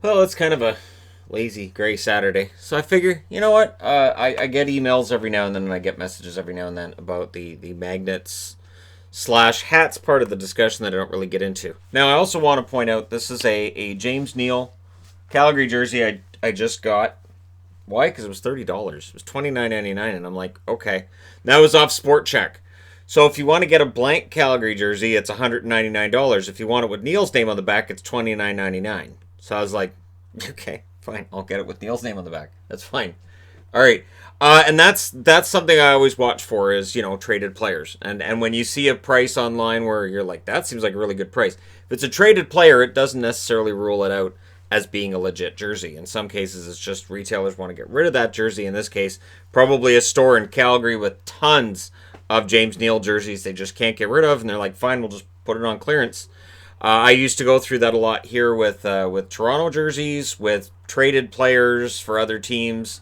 Well, it's kind of a lazy gray Saturday, so I figure, you know what? I get emails every now and then, and I get messages every now and then about the magnets slash hats part of the discussion that I don't really get into. Now, I also want to point out this is a James Neal Calgary jersey I just got. Why? Because it was $30. It was $29.99, and I'm like, okay. That was off Sport Check. So if you want to get a blank Calgary jersey, it's $199. If you want it with Neil's name on the back, it's $29.99. So I was like, okay, fine, I'll get it with Neil's name on the back. That's fine. All right. And that's something I always watch for is, traded players. And when you see a price online where you're like, that seems like a really good price. If it's a traded player, it doesn't necessarily rule it out as being a legit jersey. In some cases, it's just retailers want to get rid of that jersey. In this case, probably a store in Calgary with tons of James Neal jerseys they just can't get rid of, and they're like, fine, we'll just put it on clearance. I used to go through that a lot here with Toronto jerseys, with traded players for other teams,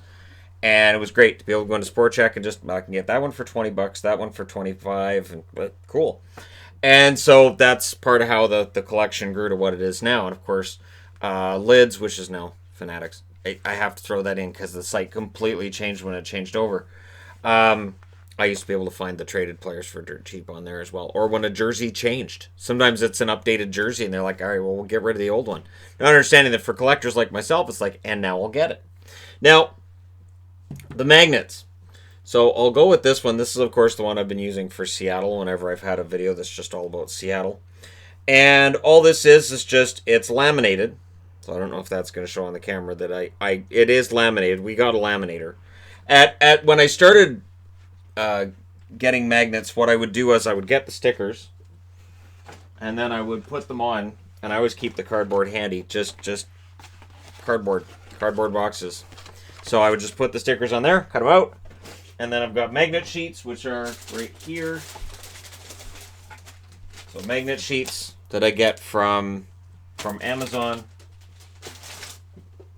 and it was great to be able to go into Sport Check and just I can get that one for $20, that one for 25, and cool. And so that's part of how the collection grew to what it is now. And of course, Lids, which is now Fanatics. I have to throw that in because the site completely changed when it changed over. I used to be able to find the traded players for dirt cheap on there as well. Or when a jersey changed. Sometimes it's an updated jersey and they're like, all right, well, we'll get rid of the old one. Not understanding that for collectors like myself, it's like, and now we'll get it. Now, the magnets. So I'll go with this one. This is, of course, the one I've been using for Seattle whenever I've had a video that's just all about Seattle. And all this is just, it's laminated. So I don't know if that's going to show on the camera that it is laminated. We got a laminator. When I started getting magnets, what I would do is I would get the stickers, and then I would put them on, and I always keep the cardboard handy, just cardboard boxes. So I would just put the stickers on there, cut them out, and then I've got magnet sheets, which are right here. So magnet sheets that I get from Amazon.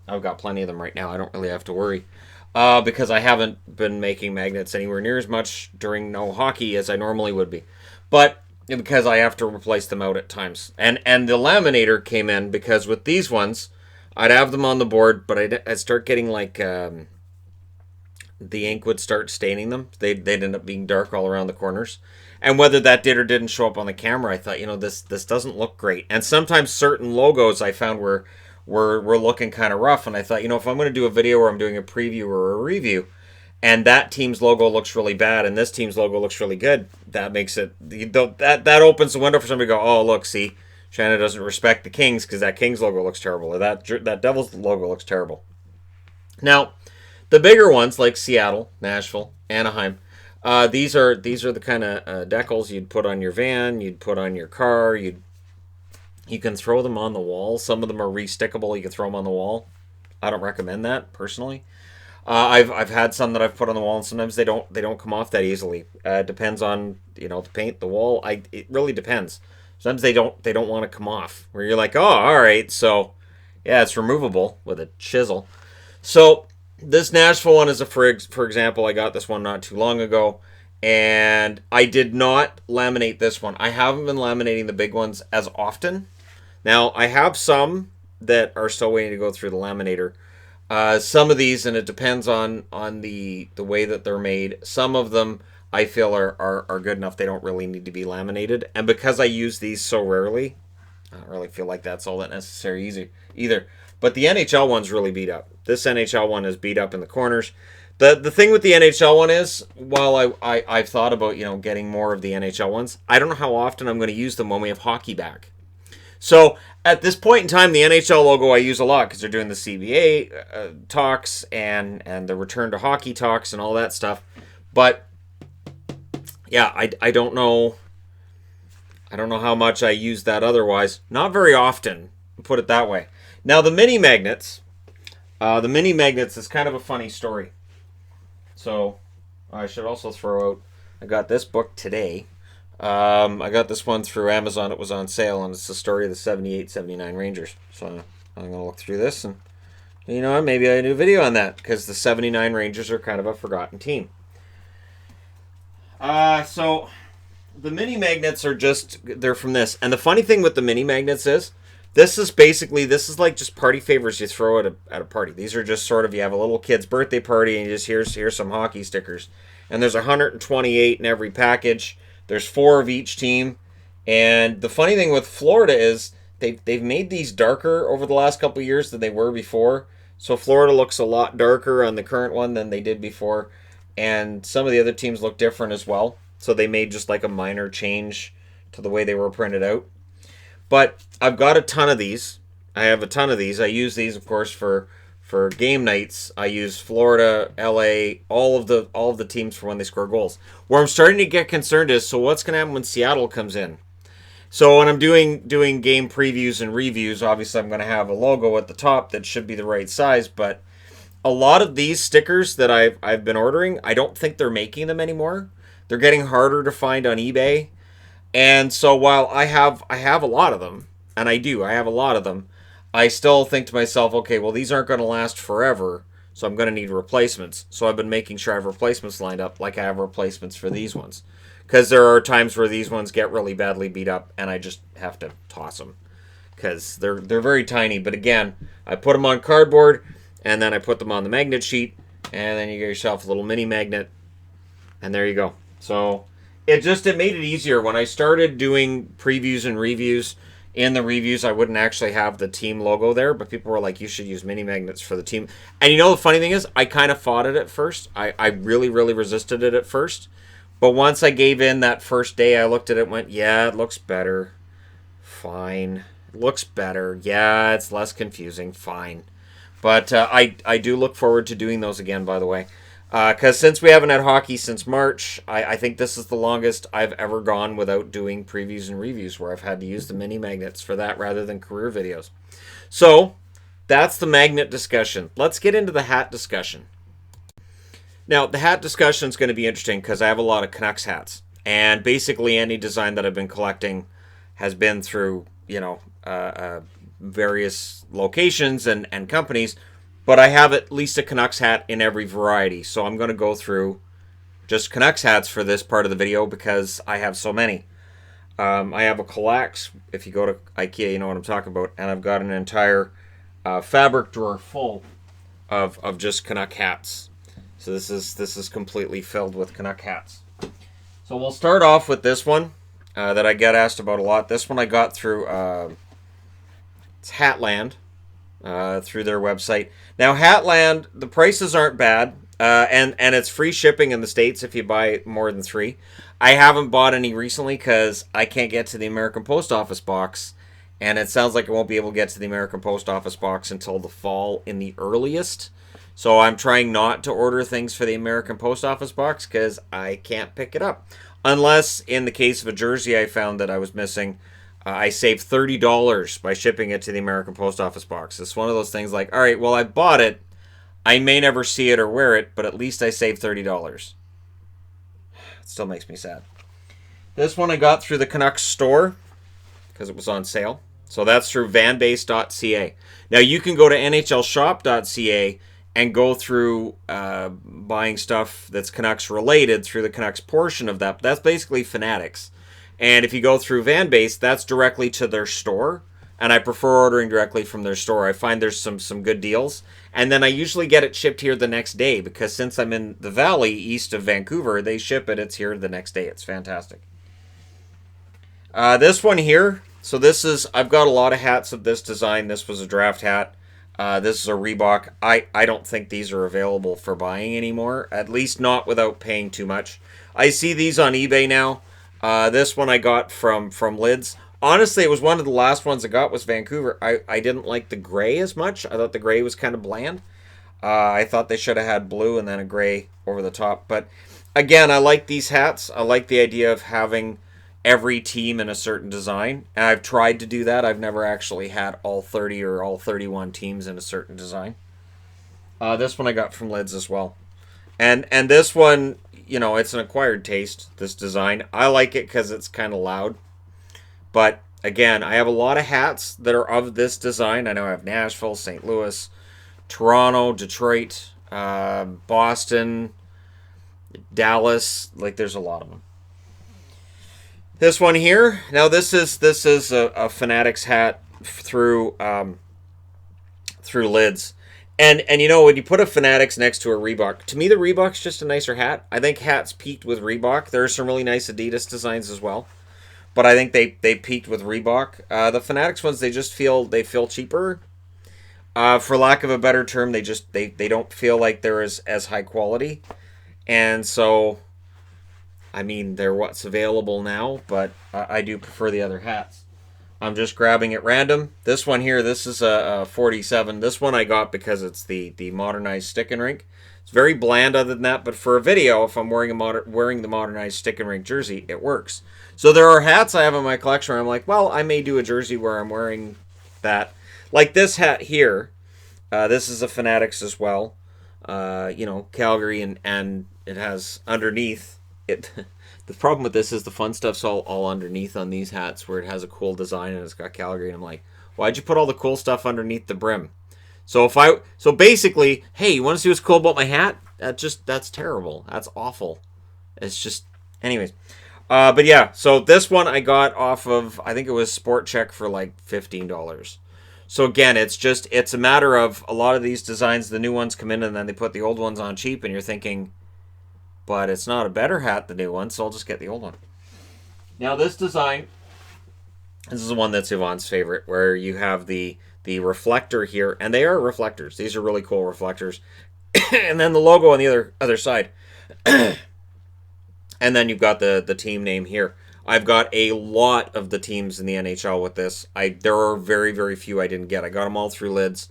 I've got plenty of them right now. I don't really have to worry. Because I haven't been making magnets anywhere near as much during no hockey as I normally would be. But because I have to replace them out at times. And the laminator came in because with these ones, I'd have them on the board, but I'd start getting like the ink would start staining them. They'd end up being dark all around the corners. And whether that did or didn't show up on the camera, I thought, this doesn't look great. And sometimes certain logos I found were looking kind of rough, and I thought, if I'm going to do a video where I'm doing a preview or a review, and that team's logo looks really bad, and this team's logo looks really good, that makes it that opens the window for somebody to go, oh look, see, Shannon doesn't respect the Kings because that Kings logo looks terrible, or that Devils logo looks terrible. Now, the bigger ones like Seattle, Nashville, Anaheim, these are the kind of decals you'd put on your van, you'd put on your car, you can throw them on the wall. Some of them are restickable. You can throw them on the wall. I don't recommend that personally. I've had some that I've put on the wall, and sometimes they don't come off that easily. It depends on the paint, the wall. It really depends. Sometimes they don't want to come off. Where you're like, oh, all right, so yeah, it's removable with a chisel. So this Nashville one is for example. I got this one not too long ago. And I did not laminate this one. I haven't been laminating the big ones as often. Now, I have some that are still waiting to go through the laminator. Some of these, and it depends on the way that they're made, some of them I feel are good enough they don't really need to be laminated. And because I use these so rarely, I don't really feel like that's all that necessary either. But the NHL one's really beat up. This NHL one is beat up in the corners. The thing with the NHL one is, while I've thought about getting more of the NHL ones, I don't know how often I'm going to use them when we have hockey back. So at this point in time, the NHL logo I use a lot because they're doing the CBA talks and the return to hockey talks and all that stuff. But yeah, I don't know. I don't know how much I use that otherwise. Not very often, put it that way. Now the mini magnets. The mini magnets is kind of a funny story. So I should also throw out. I got this book today. I got this one through Amazon. It was on sale, and it's the story of the 78-79 Rangers. So I'm going to look through this, and maybe I do a video on that, because the 79 Rangers are kind of a forgotten team. So the mini magnets are they're from this. And the funny thing with the mini magnets is, This is like just party favors you throw at a party. These are just sort of, you have a little kid's birthday party and you just here's some hockey stickers. And there's 128 in every package. There's 4 of each team. And the funny thing with Florida is they've made these darker over the last couple of years than they were before. So Florida looks a lot darker on the current one than they did before. And some of the other teams look different as well. So they made just like a minor change to the way they were printed out. But I've got a ton of these. I have a ton of these. I use these, of course, for game nights. I use Florida, LA, all of the teams for when they score goals. Where I'm starting to get concerned is, so what's going to happen when Seattle comes in? So when I'm doing game previews and reviews, obviously I'm going to have a logo at the top that should be the right size. But a lot of these stickers that I've been ordering, I don't think they're making them anymore. They're getting harder to find on eBay. And so while I have a lot of them, and I have a lot of them, I still think to myself, okay, well, these aren't going to last forever, so I'm going to need replacements. So I've been making sure I have replacements lined up like I have replacements for these ones. Because there are times where these ones get really badly beat up, and I just have to toss them. Because they're very tiny. But again, I put them on cardboard, and then I put them on the magnet sheet, and then you get yourself a little mini magnet, and there you go. So it made it easier. When I started doing previews and reviews, in the reviews I wouldn't actually have the team logo there, but people were like, you should use mini magnets for the team. And you know the funny thing is, I kind of fought it at first. I really, really resisted it at first. But once I gave in that first day, I looked at it and went, yeah, it looks better. Fine. It looks better. Yeah, it's less confusing. Fine. But I do look forward to doing those again, by the way. Because since we haven't had hockey since March, I think this is the longest I've ever gone without doing previews and reviews, where I've had to use the mini magnets for that rather than career videos. So that's the magnet discussion. Let's get into the hat discussion. Now, the hat discussion is going to be interesting because I have a lot of Canucks hats. And basically any design that I've been collecting has been through, various locations and companies. But I have at least a Canucks hat in every variety. So I'm going to go through just Canucks hats for this part of the video because I have so many. I have a Kallax. If you go to IKEA, you know what I'm talking about. And I've got an entire fabric drawer full of just Canuck hats. So this is completely filled with Canuck hats. So we'll start off with this one that I get asked about a lot. This one I got through it's Hatland. Through their website. Now, Hatland, the prices aren't bad, and it's free shipping in the States if you buy more than 3. I haven't bought any recently because I can't get to the American Post Office box, and it sounds like I won't be able to get to the American Post Office box until the fall in the earliest. So I'm trying not to order things for the American Post Office box because I can't pick it up. Unless, in the case of a jersey I found that I was missing, I saved $30 by shipping it to the American Post Office box. It's one of those things like, all right, well, I bought it. I may never see it or wear it, but at least I saved $30. It still makes me sad. This one I got through the Canucks store because it was on sale. So that's through vanbase.ca. Now, you can go to nhlshop.ca and go through buying stuff that's Canucks related through the Canucks portion of that. That's basically Fanatics. And if you go through Vanbase, that's directly to their store. And I prefer ordering directly from their store. I find there's some good deals. And then I usually get it shipped here the next day because since I'm in the valley east of Vancouver, they ship it. It's here the next day. It's fantastic. This one here. So I've got a lot of hats of this design. This was a draft hat. This is a Reebok. I don't think these are available for buying anymore. At least not without paying too much. I see these on eBay now. This one I got from Lids. Honestly, it was one of the last ones I got was Vancouver. I didn't like the gray as much. I thought the gray was kind of bland. I thought they should have had blue and then a gray over the top. But again, I like these hats. I like the idea of having every team in a certain design. And I've tried to do that. I've never actually had all 30 or all 31 teams in a certain design. This one I got from Lids as well. And this one, it's an acquired taste, this design. I like it because it's kind of loud. But, again, I have a lot of hats that are of this design. I know I have Nashville, St. Louis, Toronto, Detroit, Boston, Dallas. Like, there's a lot of them. This one here. Now, this is a Fanatics hat through lids. And you know, when you put a Fanatics next to a Reebok, to me the Reebok's just a nicer hat. I think hats peaked with Reebok. There are some really nice Adidas designs as well, but I think they peaked with Reebok. The Fanatics ones, they feel cheaper. For lack of a better term, they don't feel like they're as high quality, and so I mean they're what's available now, but I do prefer the other hats. I'm just grabbing at random. This one here, this is a 47. This one I got because it's the modernized stick and rink. It's very bland other than that, but for a video, if I'm wearing the modernized stick and rink jersey, it works. So there are hats I have in my collection where I'm like, well, I may do a jersey where I'm wearing that. Like this hat here. This is a Fanatics as well. Calgary, and it has underneath it. The problem with this is the fun stuff's all underneath on these hats where it has a cool design and it's got Calgary. And I'm like, why'd you put all the cool stuff underneath the brim? So basically, hey, you want to see what's cool about my hat? That's terrible. That's awful. It's just, anyways. But yeah, so this one I got off of, I think it was Sport Check for like $15. So again, it's a matter of a lot of these designs, the new ones come in and then they put the old ones on cheap and you're thinking, but it's not a better hat, the new one, so I'll just get the old one. Now this design, this is the one that's Yvonne's favorite, where you have the reflector here, and they are reflectors. These are really cool reflectors. And then the logo on the other side. And then you've got the team name here. I've got a lot of the teams in the NHL with this. There are very, very few I didn't get. I got them all through lids.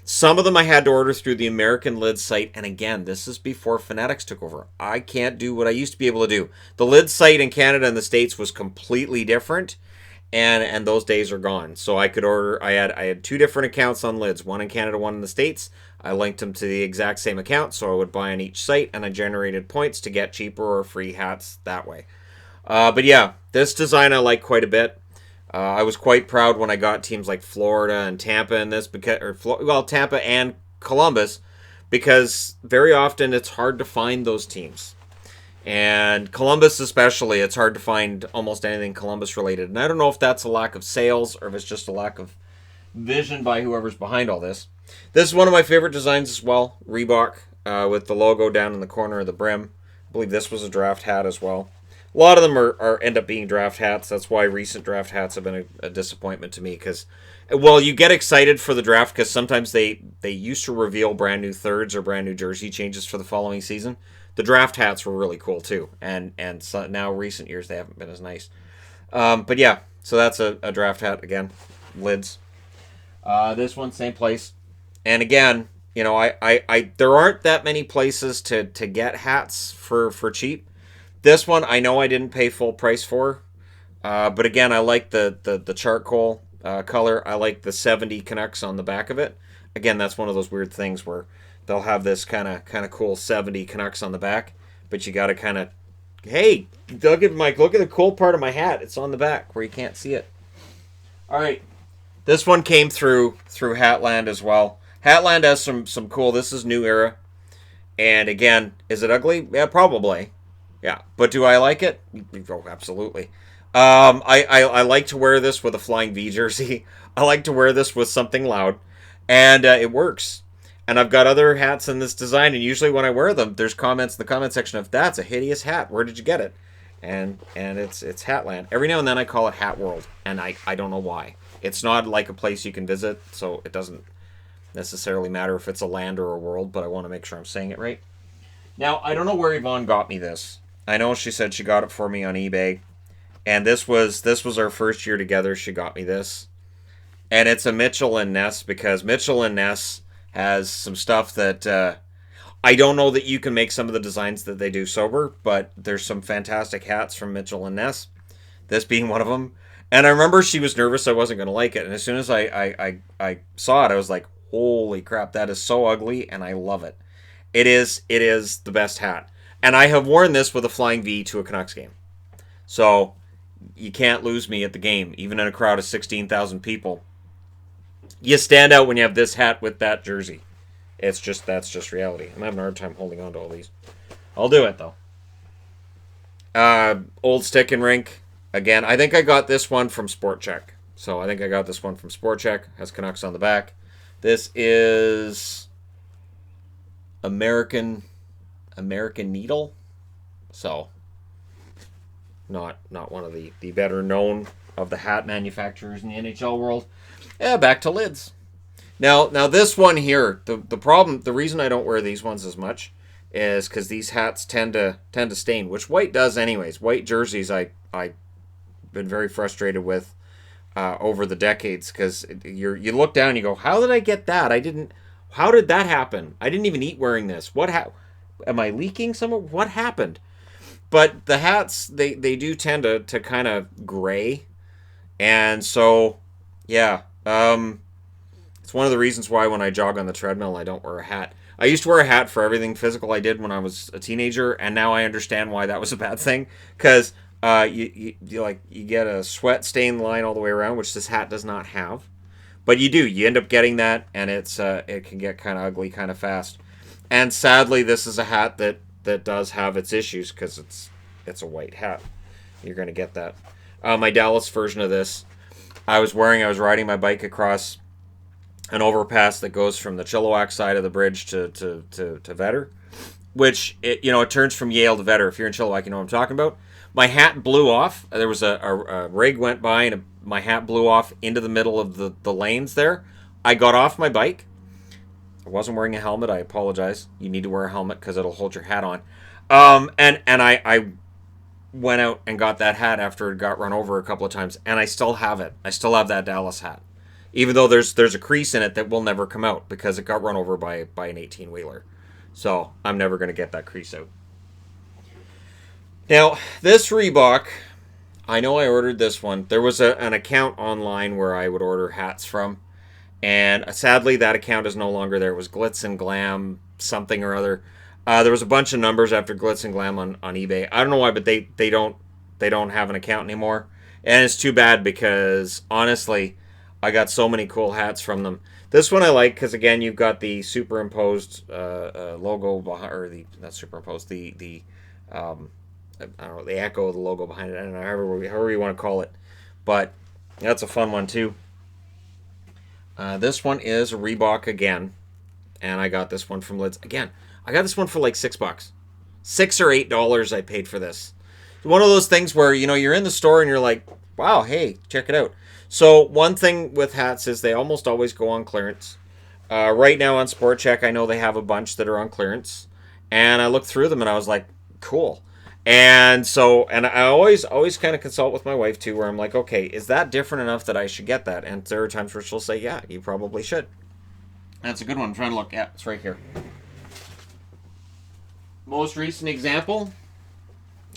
Some of them I had to order through the American Lids site, and again, this is before Fanatics took over. I can't do what I used to be able to do. The Lids site in Canada and the States was completely different, and those days are gone. So I could order. I had two different accounts on Lids, one in Canada, one in the States. I linked them to the exact same account, so I would buy on each site, and I generated points to get cheaper or free hats that way. But yeah, this design I like quite a bit. I was quite proud when I got teams like Florida and Tampa in this, Tampa and Columbus, because very often it's hard to find those teams. And Columbus especially, it's hard to find almost anything Columbus related. And I don't know if that's a lack of sales or if it's just a lack of vision by whoever's behind all this. This is one of my favorite designs as well, Reebok, with the logo down in the corner of the brim. I believe this was a draft hat as well. A lot of them end up being draft hats. That's why recent draft hats have been a disappointment to me. Because, well, you get excited for the draft because sometimes they used to reveal brand new thirds or brand new jersey changes for the following season. The draft hats were really cool too, and so now recent years they haven't been as nice. But yeah, so that's a draft hat again, lids. This one, same place, and again, you know, I there aren't that many places to get hats for cheap. This one, I know I didn't pay full price for, but again, I like the charcoal color. I like the 70 Canucks on the back of it. Again, that's one of those weird things where they'll have this kind of cool 70 Canucks on the back, but you got to kind of, hey, look at the cool part of my hat. It's on the back where you can't see it. All right, this one came through Hatland as well. Hatland has some cool. This is New Era, and again, is it ugly? Yeah, probably. Yeah, but do I like it? Oh, absolutely. I like to wear this with a Flying V jersey. I like to wear this with something loud, and it works. And I've got other hats in this design, and usually when I wear them, there's comments in the comment section of, that's a hideous hat. Where did you get it? And it's Hatland. Every now and then I call it Hat World, and I don't know why. It's not like a place you can visit, so it doesn't necessarily matter if it's a land or a world, but I want to make sure I'm saying it right. Now, I don't know where Yvonne got me this. I know she said she got it for me on eBay, and this was our first year together. She got me this, and it's a Mitchell and Ness, because Mitchell and Ness has some stuff that I don't know that you can make some of the designs that they do sober, but there's some fantastic hats from Mitchell and Ness, this being one of them. And I remember she was nervous I wasn't going to like it, and as soon as I saw it, I was like, holy crap, that is so ugly, and I love it. It is the best hat. And I have worn this with a Flying V to a Canucks game. So you can't lose me at the game, even in a crowd of 16,000 people. You stand out when you have this hat with that jersey. That's just reality. I'm having a hard time holding on to all these. I'll do it, though. Old Stick and Rink. Again, I think I got this one from Sport Check. So I think I got this one from Sport Check. Has Canucks on the back. This is American Needle. So not one of the better known of the hat manufacturers in the NHL world. Yeah, back to lids. Now this one here, the reason I don't wear these ones as much is because these hats tend to stain, which white does anyways. White jerseys I've been very frustrated with over the decades, because you look down and you go, how did I get that? How did that happen? I didn't even eat wearing this. Am I leaking somewhere? What happened? But the hats, they do tend to kind of gray. And so, yeah. It's one of the reasons why when I jog on the treadmill, I don't wear a hat. I used to wear a hat for everything physical I did when I was a teenager, and now I understand why that was a bad thing. Because you get a sweat stain line all the way around, which this hat does not have. But you end up getting that, and it can get kind of ugly kind of fast. And sadly, this is a hat that does have its issues, because it's a white hat. You're going to get that. My Dallas version of this, I was riding my bike across an overpass that goes from the Chilliwack side of the bridge to Vetter, which it turns from Yale to Vetter. If you're in Chilliwack, you know what I'm talking about. My hat blew off. There was a rig went by, and my hat blew off into the middle of the lanes there. I got off my bike. I wasn't wearing a helmet. I apologize. You need to wear a helmet because it'll hold your hat on. And I went out and got that hat after it got run over a couple of times, and I still have it. I still have that Dallas hat, even though there's a crease in it that will never come out because it got run over by an 18-wheeler. So I'm never going to get that crease out. Now, this Reebok, I know I ordered this one. There was an account online where I would order hats from, and sadly that account is no longer there. It was Glitz and Glam something or other. There was a bunch of numbers after Glitz and Glam on eBay. I don't know why, but they don't have an account anymore. And it's too bad, because honestly, I got so many cool hats from them. This one I like because, again, you've got the superimposed logo behind, or not superimposed, the I don't know, the echo of the logo behind it. I don't know, however you want to call it. But that's a fun one too. This one is a Reebok again, and I got this one from Lids again. I got this one for like $6, $6 or $8. I paid for this. It's one of those things where you're in the store and you're like, wow, hey, check it out. So one thing with hats is they almost always go on clearance. Right now on Sport Check, I know they have a bunch that are on clearance, and I looked through them and I was like, cool. And I always kind of consult with my wife too, where I'm like, okay, is that different enough that I should get that? And there are times where she'll say, yeah, you probably should. That's a good one. I'm trying to look. Yeah, it's right here. Most recent example.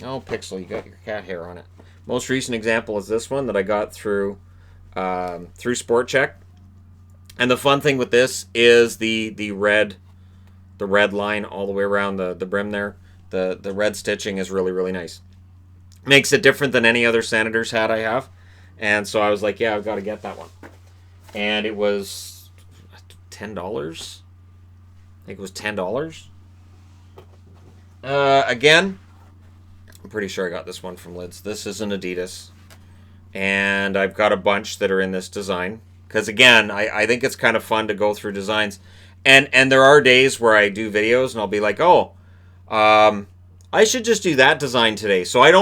Oh, Pixel, you got your cat hair on it. Most recent example is this one that I got through Sport Check. And the fun thing with this is the red line all the way around the brim there. The red stitching is really, really nice. Makes it different than any other Senators hat I have. And so I was like, yeah, I've got to get that one. And it was $10. I think it was $10. Again, I'm pretty sure I got this one from Lids. This is an Adidas. And I've got a bunch that are in this design. Because again, I think it's kind of fun to go through designs. And there are days where I do videos and I'll be like, I should just do that design today. So I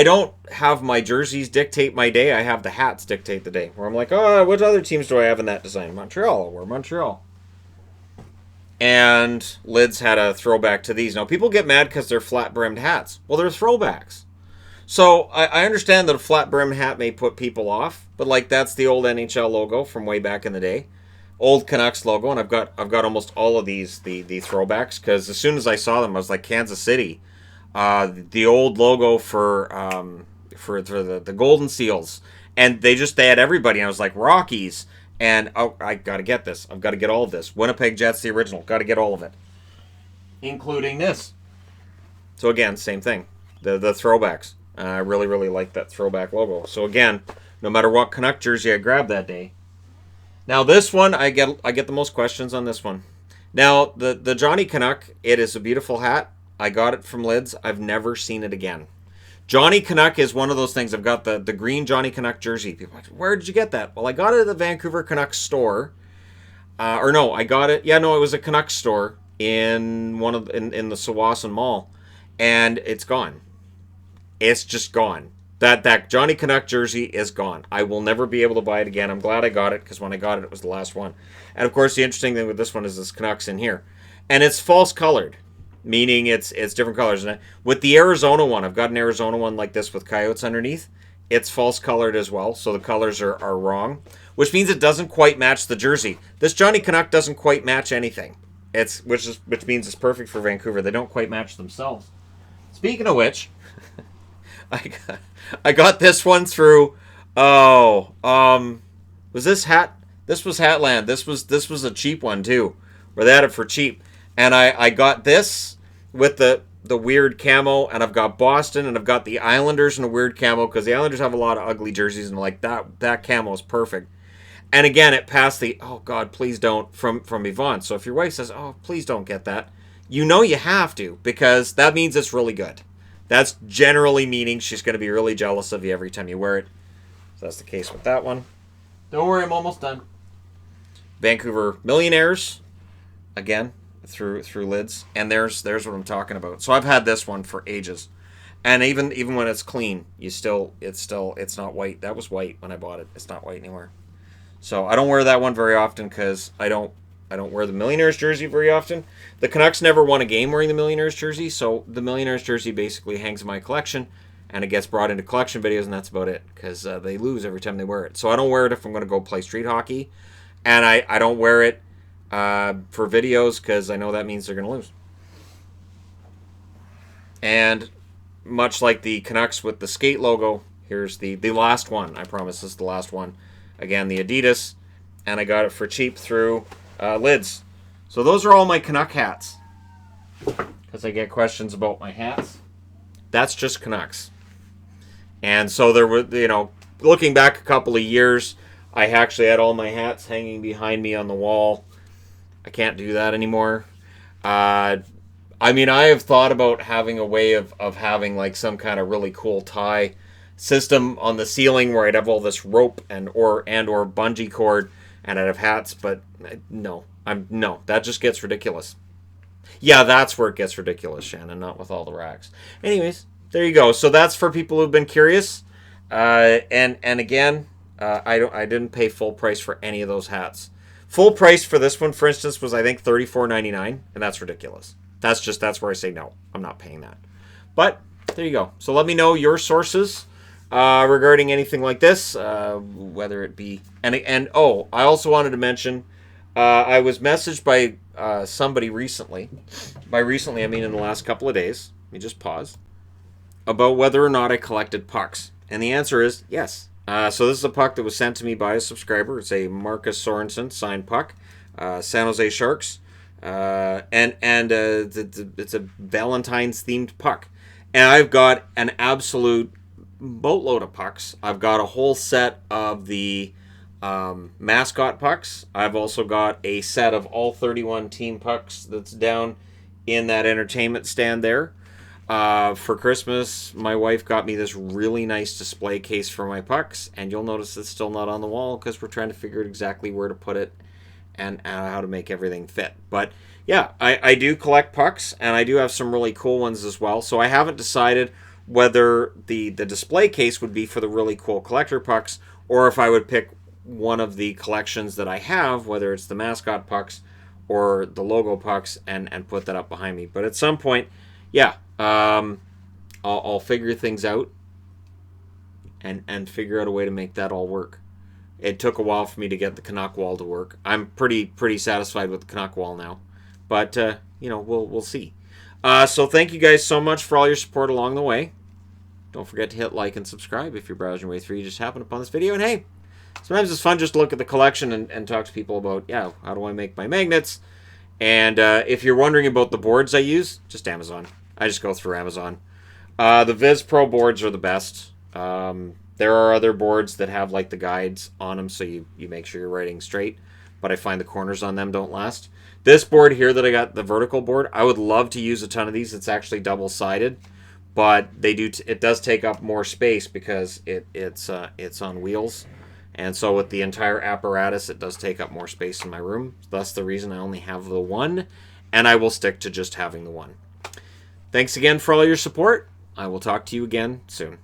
don't have my jerseys dictate my day. I have the hats dictate the day. Where I'm like, what other teams do I have in that design? Montreal. We're Montreal. And Lids had a throwback to these. Now, people get mad because they're flat-brimmed hats. Well, they're throwbacks. So I understand that a flat-brimmed hat may put people off, but that's the old NHL logo from way back in the day, old Canucks logo, and I've got almost all of these the throwbacks, because as soon as I saw them, I was like, Kansas City, the old logo for the Golden Seals, and they had everybody, and I was like, Rockies. And I got to get this. I've got to get all of this. Winnipeg Jets, the original. Got to get all of it. Including this. So again, same thing. The throwbacks. I really, really like that throwback logo. So again, no matter what Canuck jersey I grab that day. Now this one, I get the most questions on this one. Now, the Johnny Canuck, it is a beautiful hat. I got it from Lids. I've never seen it again. Johnny Canuck is one of those things. I've got the green Johnny Canuck jersey. People are like, where did you get that? Well, I got it at the Vancouver Canucks store. Or no, I got it. Yeah, no, it was a Canucks store in in the Sawasan Mall, and it's gone. It's just gone. That Johnny Canuck jersey is gone. I will never be able to buy it again. I'm glad I got it because when I got it, it was the last one. And of course, the interesting thing with this one is this Canucks in here, and it's false colored, meaning it's different colors. And with the Arizona one, I've got an Arizona one like this with coyotes underneath. It's false colored as well, so the colors are wrong, which means it doesn't quite match the jersey. This Johnny Canuck doesn't quite match anything. Which means it's perfect for Vancouver. They don't quite match themselves. Speaking of which. I got this one through. Was this Hat? This was Hatland. This was a cheap one too, where they had it for cheap. And I got this with the weird camo, and I've got Boston, and I've got the Islanders in a weird camo because the Islanders have a lot of ugly jerseys, and like that camo is perfect. And again, it passed the oh God, please don't from Yvonne. So if your wife says, oh please don't get that, you know you have to because that means it's really good. That's generally meaning she's going to be really jealous of you every time you wear it. So that's the case with that one. Don't worry, I'm almost done. Vancouver Millionaires, again, through lids. And there's what I'm talking about. So I've had this one for ages. And even when it's clean, it's not white. That was white when I bought it. It's not white anymore. So I don't wear that one very often because I don't wear the Millionaires jersey very often. The Canucks never won a game wearing the Millionaires jersey, so the Millionaires jersey basically hangs in my collection, and it gets brought into collection videos, and that's about it, because they lose every time they wear it. So I don't wear it if I'm going to go play street hockey, and I don't wear it for videos, because I know that means they're going to lose. And much like the Canucks with the skate logo, here's the last one. I promise this is the last one. Again, the Adidas, and I got it for cheap through lids. So those are all my Canuck hats. Because I get questions about my hats. That's just Canucks. And so there were, looking back a couple of years, I actually had all my hats hanging behind me on the wall. I can't do that anymore. I have thought about having a way of having like some kind of really cool tie system on the ceiling where I'd have all this rope and or bungee cord and I'd have hats, but no, that just gets ridiculous. Yeah, that's where it gets ridiculous, Shannon, not with all the racks. Anyways, there you go. So that's for people who've been curious. And again, I didn't pay full price for any of those hats. Full price for this one, for instance, was I think $34.99, and that's ridiculous. That's where I say no, I'm not paying that. But there you go. So let me know your sources regarding anything like this, whether it be and I also wanted to mention I was messaged by somebody recently. By recently, I mean in the last couple of days. Let me just pause. About whether or not I collected pucks, and the answer is yes. So this is a puck that was sent to me by a subscriber. It's a Marcus Sorensen signed puck, San Jose Sharks, and it's a Valentine's themed puck, and I've got an absolute boatload of pucks. I've got a whole set of the mascot pucks. I've also got a set of all 31 team pucks that's down in that entertainment stand there. For Christmas, my wife got me this really nice display case for my pucks, and you'll notice it's still not on the wall because we're trying to figure out exactly where to put it and how to make everything fit. But yeah, I do collect pucks, and I do have some really cool ones as well. So I haven't decided whether the display case would be for the really cool collector pucks, or if I would pick one of the collections that I have, whether it's the mascot pucks or the logo pucks, and put that up behind me. But at some point, yeah, I'll figure things out and figure out a way to make that all work. It took a while for me to get the Canuck wall to work. I'm pretty satisfied with the Canuck wall now, but we'll see. So thank you guys so much for all your support along the way. Don't forget to hit like and subscribe if you're browsing your way through. You just happened upon this video, and hey, sometimes it's fun just to look at the collection and talk to people about, how do I make my magnets? And if you're wondering about the boards I use, just Amazon. I just go through Amazon. The Viz Pro boards are the best. There are other boards that have like the guides on them, so you make sure you're writing straight, but I find the corners on them don't last. This board here that I got, the vertical board, I would love to use a ton of these. It's actually double-sided, but it does take up more space because it's on wheels, and so with the entire apparatus, it does take up more space in my room. That's the reason I only have the one, and I will stick to just having the one. Thanks again for all your support. I will talk to you again soon.